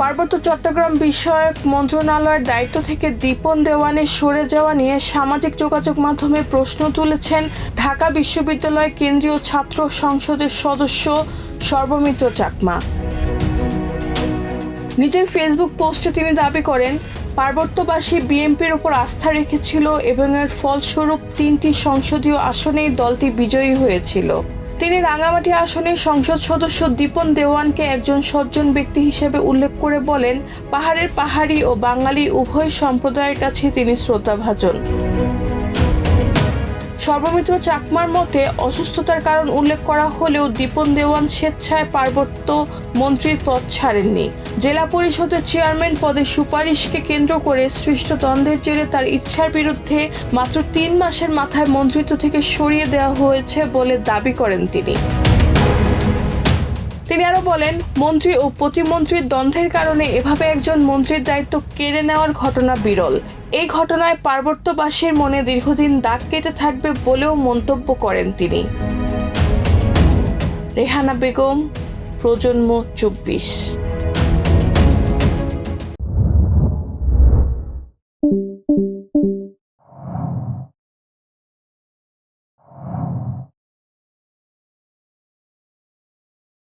পার্বত্য চট্টগ্রাম বিষয়ক মন্ত্রণালয়ের দায়িত্ব থেকে দীপন দেওয়ানের সরে যাওয়া নিয়ে সামাজিক যোগাযোগ মাধ্যমে প্রশ্ন তুলেছেন ঢাকা বিশ্ববিদ্যালয় কেন্দ্রীয় ছাত্র সংসদের সদস্য সর্বমিত্র চাকমা। নিজের ফেসবুক পোস্টে তিনি দাবি করেন, পার্বত্যবাসী বিএনপির উপর আস্থা রেখেছিল এবং এর ফলস্বরূপ 3টি সংসদীয় আসনেই দলটি বিজয়ী হয়েছিল। তিনি রাঙামাটি আসনের সংসদ সদস্য দীপন দেওয়ানকে একজন সজ্জন ব্যক্তি হিসেবে উল্লেখ করে বলেন, পাহাড়ের পাহাড়ি ও বাঙালি উভয় সম্প্রদায়ের কাছে তিনি শ্রদ্ধাভাজন। সর্বমিত্র চাকমার মতে অসুস্থতার কারণ উল্লেখ করা হলেও দীপন দেওয়ান স্বেচ্ছায় পার্বত্য মন্ত্রীর পদ ছাড়েননি। জেলা পরিষদের চেয়ারম্যান পদে সুপারিশকে কেন্দ্র করে সৃষ্ট দ্বন্দ্বের জেরে তার ইচ্ছার বিরুদ্ধে মাত্র 3 মাসের মাথায় মন্ত্রিত্ব থেকে সরিয়ে দেওয়া হয়েছে বলে দাবি করেন তিনি। তিনি আরো বলেন, মন্ত্রী ও প্রতিমন্ত্রীর দ্বন্দ্বের কারণে এভাবে একজন মন্ত্রীর দায়িত্ব কেড়ে নেওয়ার ঘটনা বিরল। এই ঘটনায় পার্বত্যবাসীর মনে দীর্ঘদিন দাগ কেটে থাকবে বলেও মন্তব্য করেন তিনি। রেহানা বেগম, প্রজন্ম 24।